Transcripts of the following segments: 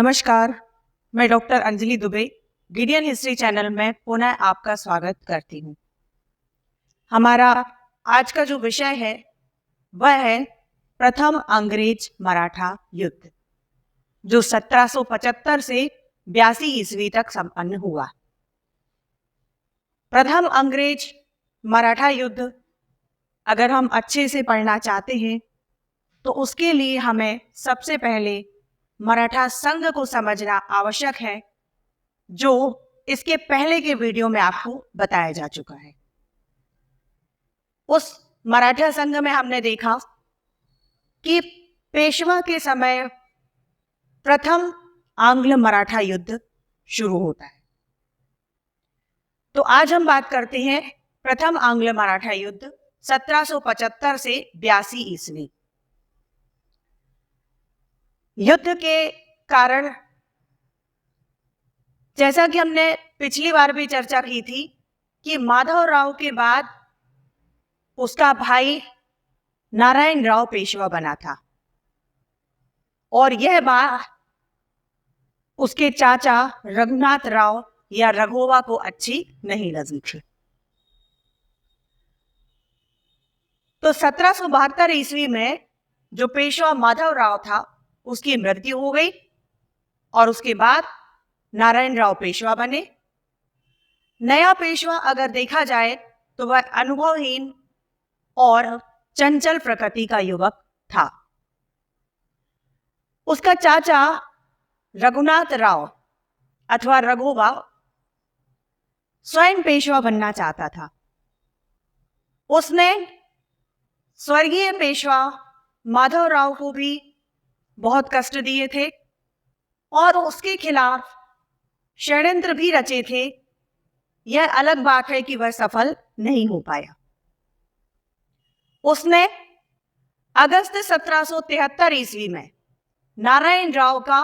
नमस्कार, मैं doctor Anjali Dubey Gideon history channel में पुनः आपका स्वागत करती हूँ। हमारा आज का जो विषय है वह है प्रथम अंग्रेज मराठा युद्ध, जो 1775 से 82 ईस्वी तक संपन्न हुआ। प्रथम अंग्रेज मराठा युद्ध अगर हम अच्छे से पढ़ना चाहते हैं तो उसके लिए हमें सबसे पहले मराठा संघ को समझना आवश्यक है, जो इसके पहले के वीडियो में आपको बताया जा चुका है। उस मराठा संघ में हमने देखा कि पेशवा के समय प्रथम आंग्ल मराठा युद्ध शुरू होता है। तो आज हम बात करते हैं प्रथम आंग्ल मराठा युद्ध 1775 से 82 ईस्वी। युद्ध के कारण, जैसा कि हमने पिछली बार भी चर्चा की थी, कि माधवराव के बाद उसका भाई नारायण राव पेशवा बना था और यह बात उसके चाचा रघुनाथ राव या रघोबा को अच्छी नहीं लगी थी। तो 1772 ईस्वी में जो पेशवा माधवराव था उसकी मृत्यु हो गई और उसके बाद नारायण राव पेशवा बने। नया पेशवा अगर देखा जाए तो वह अनुभवहीन और चंचल प्रकृति का युवक था। उसका चाचा रघुनाथ राव अथवा रघोबा स्वयं पेशवा बनना चाहता था। उसने स्वर्गीय पेशवा माधवराव को भी बहुत कष्ट दिए थे और उसके खिलाफ षड्यंत्र भी रचे थे। यह अलग बात है कि वह सफल नहीं हो पाया। उसने अगस्त 1773 ईस्वी में नारायण राव का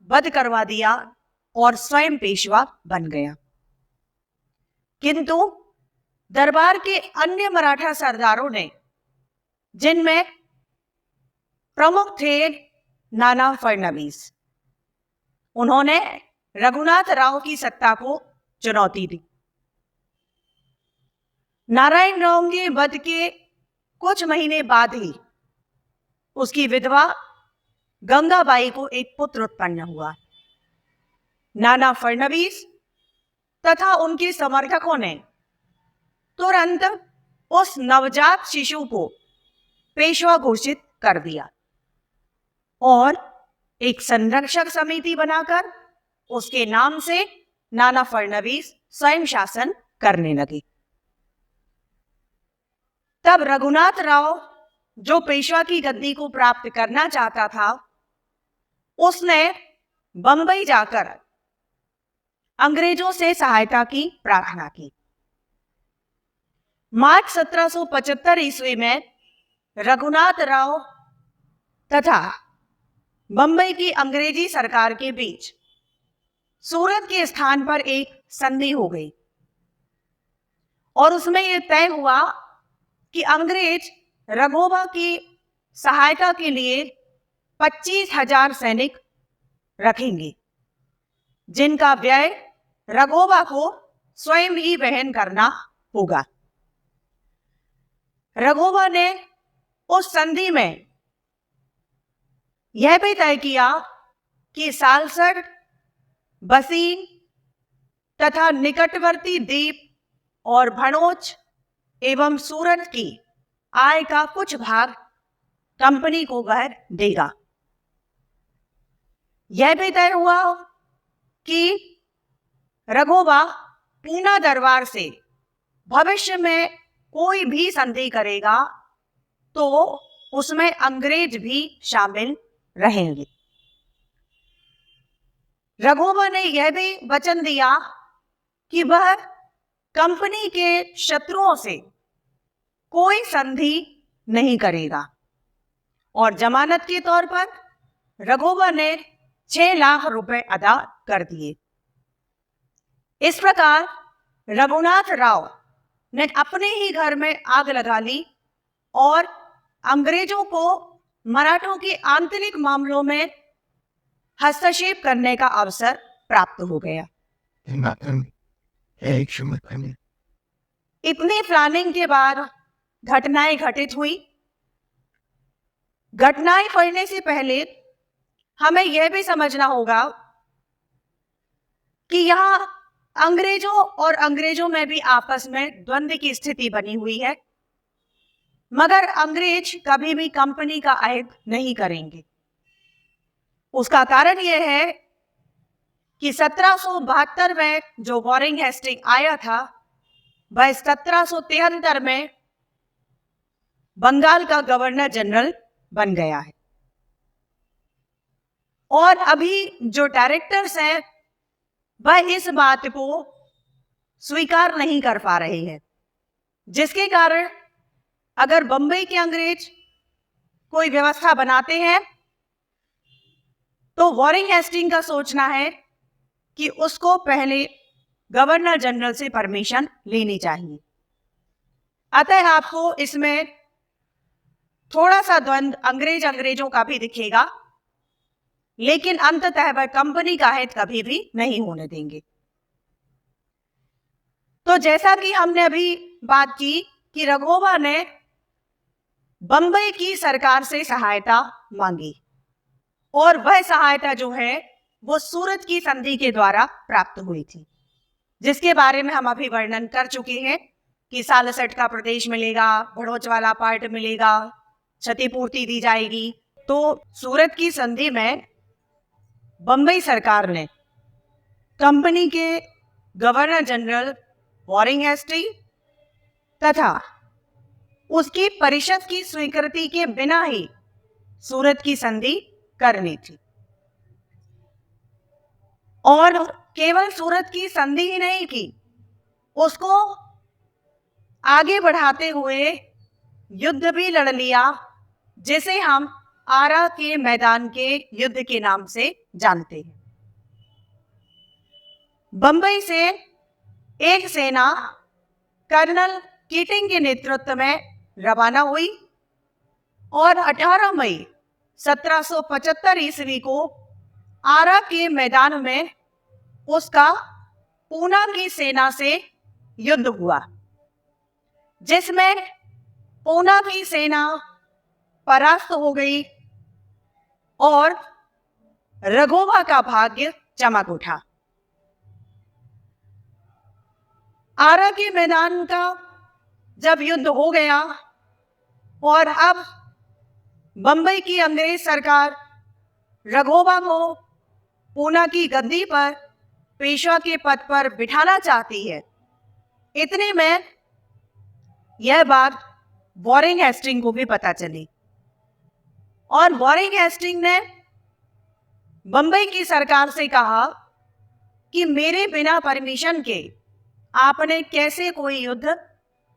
वध करवा दिया और स्वयं पेशवा बन गया। किंतु दरबार के अन्य मराठा सरदारों ने, जिनमें प्रमुख थे नाना फडणवीस, उन्होंने रघुनाथ राव की सत्ता को चुनौती दी। नारायण राव के वध के कुछ महीने बाद ही उसकी विधवा गंगाबाई को एक पुत्र उत्पन्न हुआ। नाना फडणवीस तथा उनके समर्थकों ने तुरंत उस नवजात शिशु को पेशवा घोषित कर दिया और एक संरक्षक समिति बनाकर उसके नाम से नाना फडणवीस स्वयं शासन करने लगे। तब रघुनाथ राव, जो पेशवा की गद्दी को प्राप्त करना चाहता था, उसने बंबई जाकर अंग्रेजों से सहायता की प्रार्थना की। मार्च 1775 ईस्वी में रघुनाथ राव तथा बंबई की अंग्रेजी सरकार के बीच सूरत के स्थान पर एक संधि हो गई और उसमें यह तय हुआ कि अंग्रेज रघोबा की सहायता के लिए 25,000 सैनिक रखेंगे, जिनका व्यय रघोबा को स्वयं ही वहन करना होगा। रघोबा ने उस संधि में यह भी तय किया कि सालसर, बसी तथा निकटवर्ती द्वीप और भनोज एवं सूरत की आय का कुछ भाग कंपनी को वह देगा। यह भी तय हुआ कि रघोबा पूना दरबार से भविष्य में कोई भी संधि करेगा तो उसमें अंग्रेज भी शामिल रहेंगे। रघोबा ने यह भी वचन दिया कि वह कंपनी के शत्रुओं से कोई संधि नहीं करेगा और जमानत के तौर पर रघोबा ने 6 लाख रुपए अदा कर दिए। इस प्रकार रघुनाथ राव ने अपने ही घर में आग लगा ली और अंग्रेजों को मराठों के आंतरिक मामलों में हस्तक्षेप करने का अवसर प्राप्त हो गया। इतनी प्लानिंग के बाद घटनाएं घटित हुई। घटनाएं पढ़ने से पहले हमें यह भी समझना होगा कि यहां अंग्रेजों और अंग्रेजों में भी आपस में द्वंद्व की स्थिति बनी हुई है, मगर अंग्रेज कभी भी कंपनी का अहित नहीं करेंगे। उसका कारण यह है कि 1772 में जो वॉरेन हेस्टिंग आया था, वह 1773 में बंगाल का गवर्नर जनरल बन गया है। और अभी जो डायरेक्टर्स हैं वह इस बात को स्वीकार नहीं कर पा रहे हैं, जिसके कारण अगर बंबई के अंग्रेज कोई व्यवस्था बनाते हैं तो वॉरेन हेस्टिंग का सोचना है कि उसको पहले गवर्नर जनरल से परमिशन लेनी चाहिए। अतः आपको इसमें थोड़ा सा द्वंद्व अंग्रेजों का भी दिखेगा, लेकिन अंततः वह कंपनी का हित कभी भी नहीं होने देंगे। तो जैसा कि हमने अभी बात की कि रघोबा ने बंबई की सरकार से सहायता मांगी और वह सहायता जो है वो सूरत की संधि के द्वारा प्राप्त हुई थी, जिसके बारे में हम अभी वर्णन कर चुके हैं कि सालसट का प्रदेश मिलेगा, भड़ोच वाला पार्ट मिलेगा, क्षतिपूर्ति दी जाएगी। तो सूरत की संधि में बंबई सरकार ने कंपनी के गवर्नर जनरल वॉरेन हेस्टिंग तथा उसकी परिषद की स्वीकृति के बिना ही सूरत की संधि करनी थी। और केवल सूरत की संधि ही नहीं की, उसको आगे बढ़ाते हुए युद्ध भी लड़ लिया, जिसे हम आरा के मैदान के युद्ध के नाम से जानते हैं। बंबई से एक सेना कर्नल कीटिंग के नेतृत्व में रवाना हुई और 18 मई 1775 ईस्वी को आरा के मैदान में उसका पूना की सेना से युद्ध हुआ, जिसमें पूना की सेना परास्त हो गई और रघोबा का भाग्य चमक उठा। आरा के मैदान का जब युद्ध हो गया और अब बंबई की अंग्रेज सरकार रघोबा को पूना की गद्दी पर पेशवा के पद पर बिठाना चाहती है, इतने में यह बात वॉरेन हेस्टिंग को भी पता चली और वॉरेन हेस्टिंग ने बंबई की सरकार से कहा कि मेरे बिना परमिशन के आपने कैसे कोई युद्ध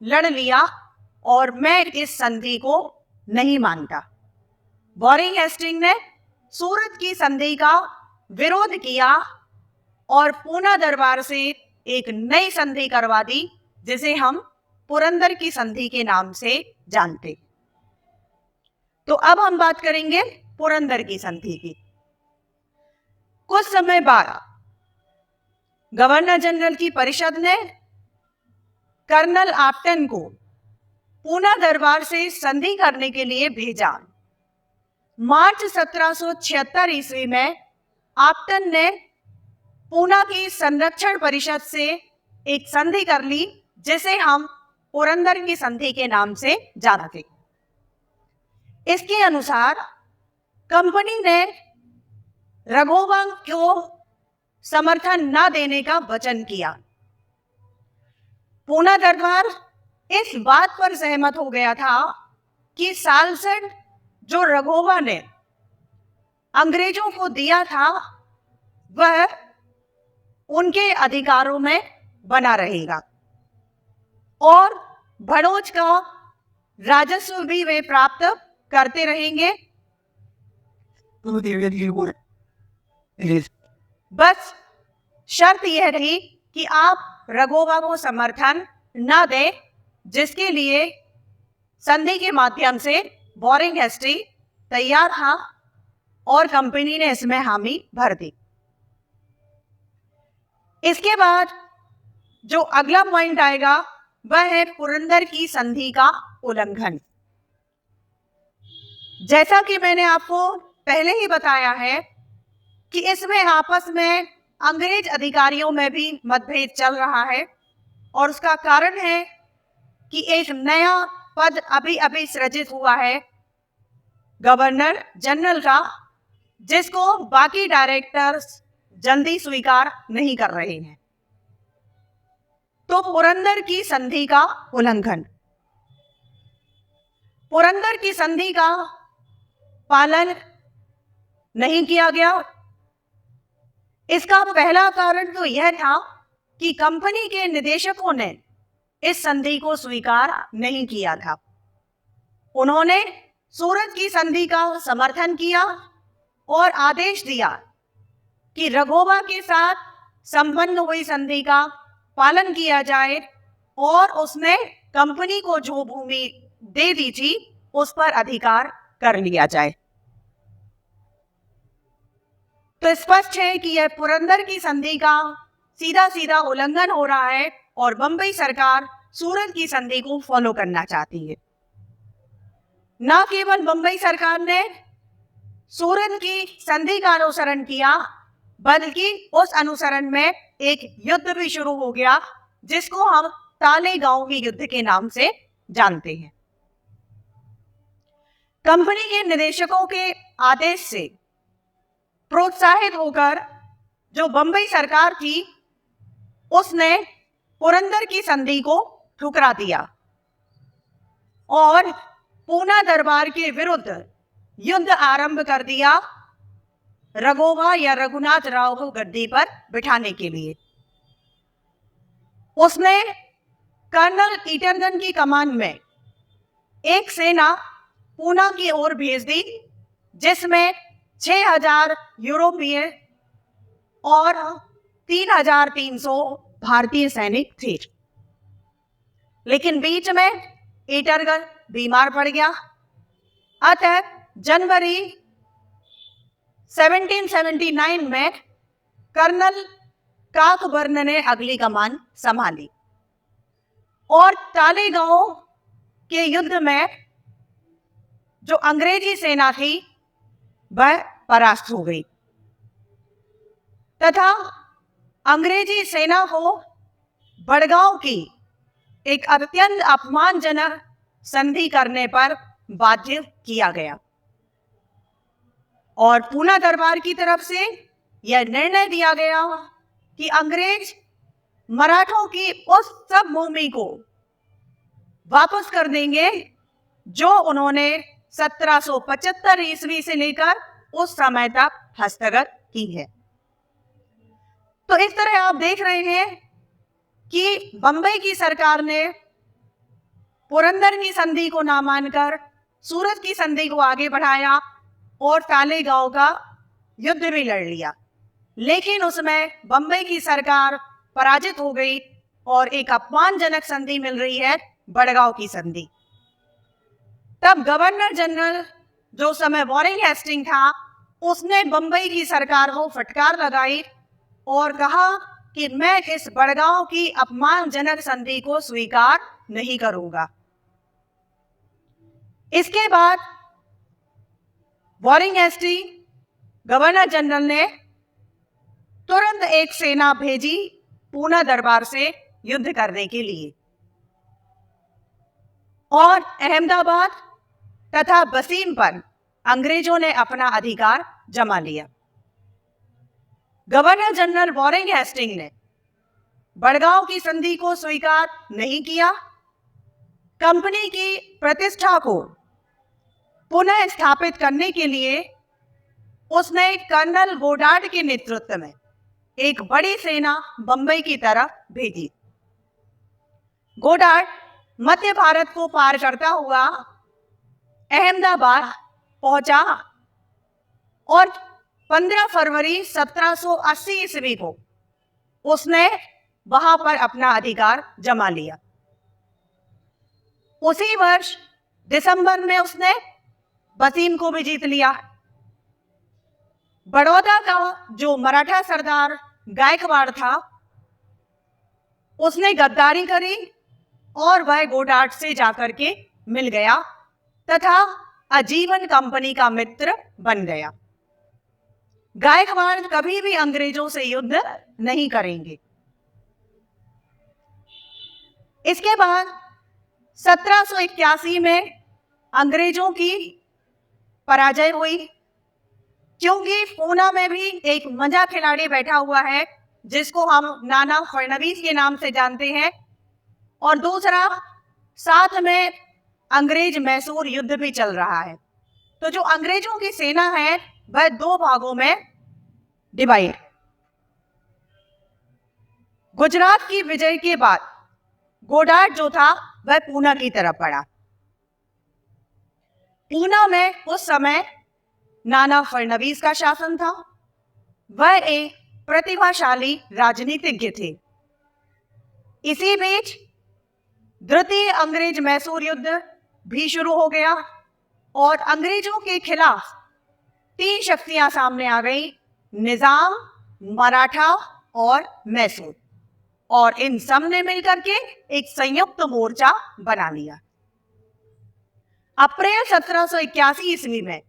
लड़ लिया और मैं इस संधि को नहीं मानता। वॉरेन हेस्टिंग ने सूरत की संधि का विरोध किया और पूना दरबार से एक नई संधि करवा दी, जिसे हम पुरंदर की संधि के नाम से जानते। तो अब हम बात करेंगे पुरंदर की संधि की। कुछ समय बाद गवर्नर जनरल की परिषद ने कर्नल आप्टन को पूना दरबार से संधि करने के लिए भेजा। मार्च 1776 ईस्वी में आप्टन ने पूना की संरक्षण परिषद से एक संधि कर ली, जिसे हम पुरंदर की संधि के नाम से जानते। इसके अनुसार कंपनी ने रघोबा को समर्थन न देने का वचन किया। पूना दरबार इस बात पर सहमत हो गया था कि सालसट जो रघोबा ने अंग्रेजों को दिया था वह उनके अधिकारों में बना रहेगा और भड़ोच का राजस्व भी वे प्राप्त करते रहेंगे। बस शर्त यह रही कि आप रघोबा को समर्थन न दें, जिसके लिए संधि के माध्यम से वॉरेन हेस्टिंग तैयार था और कंपनी ने इसमें हामी भर दी। इसके बाद जो अगला पॉइंट आएगा वह है पुरंदर की संधि का उल्लंघन। जैसा कि मैंने आपको पहले ही बताया है कि इसमें आपस में अंग्रेज अधिकारियों में भी मतभेद चल रहा है और उसका कारण है कि एक नया पद अभी अभी सृजित हुआ है गवर्नर जनरल का, जिसको बाकी डायरेक्टर्स जल्दी स्वीकार नहीं कर रहे हैं। तो पुरंदर की संधि का उल्लंघन, पुरंदर की संधि का पालन नहीं किया गया। इसका पहला कारण तो यह था कि कंपनी के निदेशकों ने इस संधि को स्वीकार नहीं किया था। उन्होंने सूरत की संधि का समर्थन किया और आदेश दिया कि रघोबा के साथ संपन्न हुई संधि का पालन किया जाए और उसने कंपनी को जो भूमि दे दी थी उस पर अधिकार कर लिया जाए। तो स्पष्ट है कि यह पुरंदर की संधि का सीधा सीधा उल्लंघन हो रहा है और बंबई सरकार सूरत की संधि को फॉलो करना चाहती है। न केवल बंबई सरकार ने सूरत की संधि का अनुसरण किया, बल्कि उस अनुसरण में एक युद्ध भी शुरू हो गया जिसको हम तालेगांव के युद्ध के नाम से जानते हैं। कंपनी के निदेशकों के आदेश से प्रोत्साहित होकर जो बंबई सरकार थी उसने पुरंदर की संधि को ठुकरा दिया और पूना दरबार के विरुद्ध युद्ध आरंभ कर दिया रघोबा या रघुनाथ राव को गद्दी पर बिठाने के लिए। उसने कर्नल ईटरगन की कमान में एक सेना पूना की ओर भेज दी जिसमें 6000 यूरोपीय और 3300 भारतीय सैनिक थे। लेकिन बीच में ईटरगन बीमार पड़ गया, अतः जनवरी 1779 में कर्नल काकबर्न ने अगली कमान संभाली और तालेगांव के युद्ध में जो अंग्रेजी सेना थी वह परास्त हो गई तथा अंग्रेजी सेना को बड़गांव की एक अत्यंत अपमानजनक संधि करने पर बाध्य किया गया और पूना दरबार की तरफ से यह निर्णय दिया गया कि अंग्रेज मराठों की उस सब भूमि को वापस कर देंगे जो उन्होंने 1775 ईस्वी से लेकर उस समय तक हस्तगत की है। तो इस तरह आप देख रहे हैं कि बंबई की सरकार ने पुरंदर की संधि को ना मानकर सूरत की संधि को आगे बढ़ाया और तालेगांव का युद्ध भी लड़ लिया, लेकिन उसमें बंबई की सरकार पराजित हो गई और एक अपमानजनक संधि मिल रही है बड़गांव की संधि। तब गवर्नर जनरल जो समय वॉरेन हेस्टिंग था उसने बंबई की सरकार को फटकार लगाई और कहा कि मैं इस बड़गांव की अपमानजनक संधि को स्वीकार नहीं करूंगा। इसके बाद वॉरेन हेस्टिंग गवर्नर जनरल ने तुरंत एक सेना भेजी पूना दरबार से युद्ध करने के लिए और अहमदाबाद तथा बसीम पर अंग्रेजों ने अपना अधिकार जमा लिया। गवर्नर जनरल वॉरेन हेस्टिंग ने बड़गांव की संधि को स्वीकार नहीं किया। कंपनी की प्रतिष्ठा को पुनः स्थापित करने के लिए उसने कर्नल गोडार्ड के नेतृत्व में एक बड़ी सेना बंबई की तरफ भेजी। गोडार्ड मध्य भारत को पार करता हुआ अहमदाबाद पहुंचा और 15 फरवरी 1780 ईस्वी को उसने वहां पर अपना अधिकार जमा लिया। उसी वर्ष दिसंबर में उसने बसीम को भी जीत लिया। बड़ौदा का जो मराठा सरदार गायकवाड़ था, उसने गद्दारी करी और वह गोडार्ड से जाकर के मिल गया तथा आजीवन कंपनी का मित्र बन गया। गायकवाड़ कभी भी अंग्रेजों से युद्ध नहीं करेंगे। इसके बाद 1781 में अंग्रेजों की पराजय हुई, क्योंकि पूना में भी एक मंझा खिलाड़ी बैठा हुआ है जिसको हम नाना फडणवीस के नाम से जानते हैं, और दूसरा साथ में अंग्रेज मैसूर युद्ध भी चल रहा है। तो जो अंग्रेजों की सेना है वह दो भागों में डिवाइड। गुजरात की विजय के बाद गोडार्ड जो था वह पूना की तरफ बढ़ा। पूना में उस समय नाना फडणवीस का शासन था। वह एक प्रतिभाशाली राजनीतिज्ञ थे। इसी बीच द्वितीय अंग्रेज मैसूर युद्ध भी शुरू हो गया और अंग्रेजों के खिलाफ तीन शक्तियां सामने आ गई, निजाम, मराठा और मैसूर, और इन सब ने मिलकर के एक संयुक्त मोर्चा बना लिया। अप्रैल 1781 ईस्वी में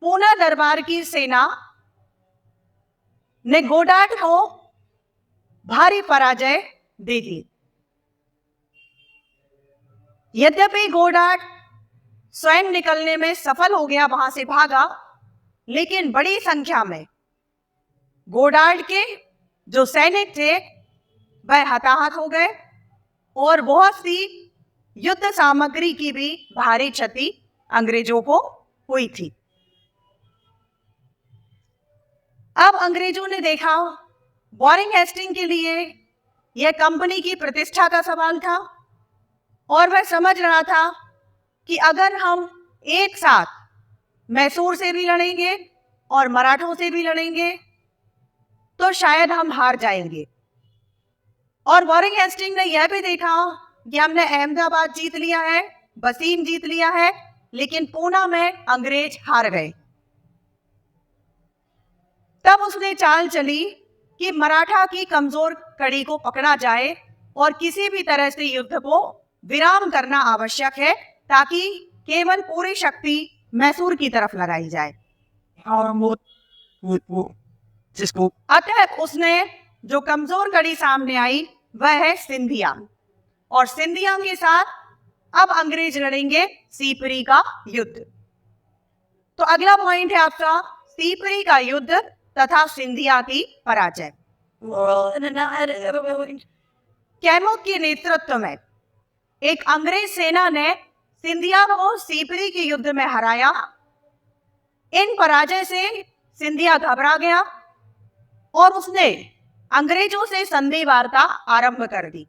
पूना दरबार की सेना ने गोडार्ड को भारी पराजय दे दी। यद्यपि गोडार्ड स्वयं निकलने में सफल हो गया, वहां से भागा, लेकिन बड़ी संख्या में गोडार्ड के जो सैनिक थे वह हताहत हो गए और बहुत सी युद्ध सामग्री की भी भारी क्षति अंग्रेजों को हुई थी। अब अंग्रेजों ने देखा वॉरेन हेस्टिंग के लिए यह कंपनी की प्रतिष्ठा का सवाल था और वह समझ रहा था कि अगर हम एक साथ मैसूर से भी लड़ेंगे और मराठों से भी लड़ेंगे तो शायद हम हार जाएंगे। और वॉरेन हेस्टिंग ने यह भी देखा कि हमने अहमदाबाद जीत लिया है, वसीम जीत लिया है, लेकिन पूना में अंग्रेज हार गए। तब उसने चाल चली कि मराठा की कमजोर कड़ी को पकड़ा जाए और किसी भी तरह से युद्ध को विराम करना आवश्यक है ताकि केवल पूरी शक्ति मैसूर की तरफ लगाई जाए। अतः उसने जो कमजोर कड़ी सामने आई वह है सिंधिया, और सिंधिया के साथ अब अंग्रेज लड़ेंगे सीपरी का युद्ध। तो अगला पॉइंट है आपका सीपरी का युद्ध तथा सिंधिया की पराजय। कैमूक के नेतृत्व में एक अंग्रेज सेना ने सिंधिया को सीपरी के युद्ध में हराया। इन पराजय से सिंधिया घबरा गया और उसने अंग्रेजों से संधि वार्ता आरंभ कर दी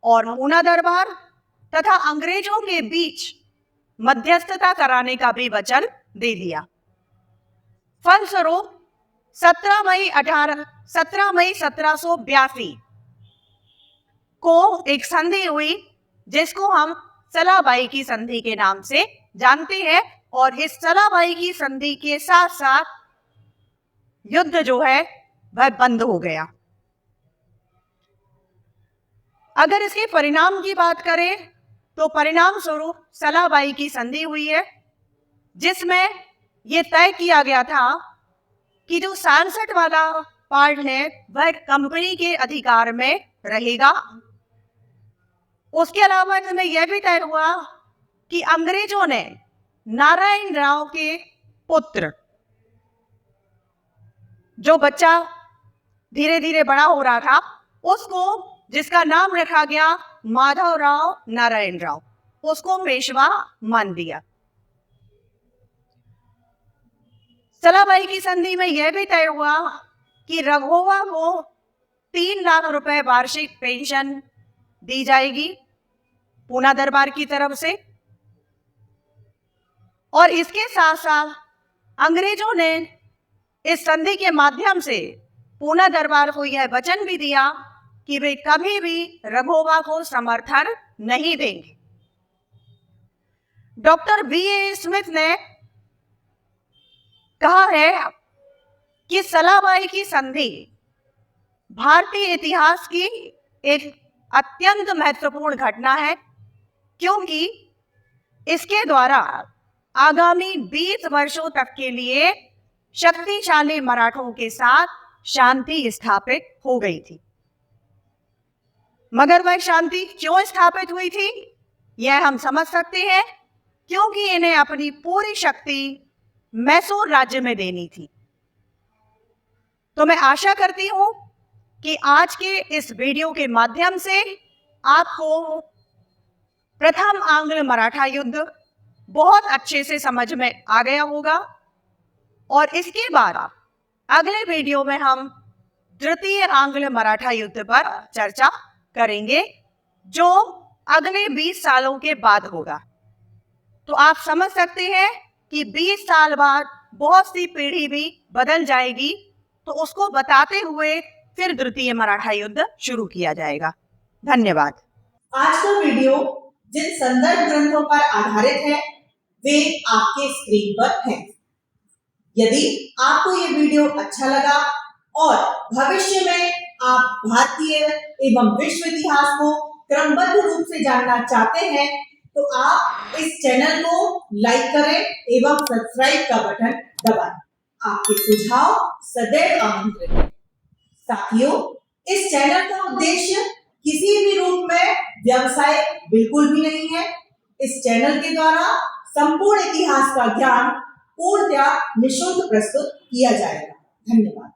और पूना दरबार तथा अंग्रेजों के बीच मध्यस्थता कराने का भी वचन दे दिया। फलस्वरूप 17 मई 1782 को एक संधि हुई जिसको हम सलाबाई की संधि के नाम से जानते हैं, और इस सलाबाई की संधि के साथ साथ युद्ध जो है वह बंद हो गया। अगर इसके परिणाम की बात करें तो परिणाम स्वरूप सलाबाई की संधि हुई है जिसमें यह तय किया गया था कि जो 67 वाला पार्ट है वह कंपनी के अधिकार में रहेगा। उसके अलावा इसमें यह भी तय हुआ कि अंग्रेजों ने नारायण राव के पुत्र, जो बच्चा धीरे धीरे बड़ा हो रहा था, उसको, जिसका नाम रखा गया माधवराव नारायण राव, उसको पेशवा मान दिया। सलाबाई की संधि में यह भी तय हुआ कि रघोवा को 3 लाख रुपए वार्षिक पेंशन दी जाएगी पूना दरबार की तरफ से, और इसके साथ साथ अंग्रेजों ने इस संधि के माध्यम से पूना दरबार को यह वचन भी दिया कि वे कभी भी रघोवा को समर्थन नहीं देंगे। Doctor B.A. स्मिथ ने कहा है कि सलाबाई की संधि भारतीय इतिहास की एक अत्यंत महत्वपूर्ण घटना है, क्योंकि इसके द्वारा आगामी 20 वर्षों तक के लिए शक्तिशाली मराठों के साथ शांति स्थापित हो गई थी। मगर वह शांति क्यों स्थापित हुई थी, यह हम समझ सकते हैं, क्योंकि इन्हें अपनी पूरी शक्ति मैसूर राज्य में देनी थी। तो मैं आशा करती हूं कि आज के इस वीडियो के माध्यम से आपको प्रथम आंग्ल मराठा युद्ध बहुत अच्छे से समझ में आ गया होगा, और इसके बाद अगले वीडियो में हम द्वितीय आंग्ल मराठा युद्ध पर चर्चा करेंगे, जो अगले 20 सालों के बाद होगा। तो आप समझ सकते हैं कि 20 साल बाद बहुत सी पीढ़ी भी बदल जाएगी, तो उसको बताते हुए फिर द्वितीय मराठा युद्ध शुरू किया जाएगा। धन्यवाद। आज का वीडियो जिन संदर्भ ग्रंथों पर आधारित है वे आपके स्क्रीन पर हैं। यदि आपको ये वीडियो अच्छा लगा और भविष्य में आप भारतीय एवं विश्व इतिहास को क्रमबद्ध रूप से जानना चाहते हैं, तो आप इस चैनल को लाइक करें एवं सब्सक्राइब का बटन दबाएं। आपके सुझाव सदैव आमंत्रित हैं। साथियों, इस चैनल का उद्देश्य किसी भी रूप में व्यवसाय बिल्कुल भी नहीं है। इस चैनल के द्वारा संपूर्ण इतिहास का ज्ञान पूर्णतः निःशुल्क प्रस्तुत किया जाएगा। धन्यवाद।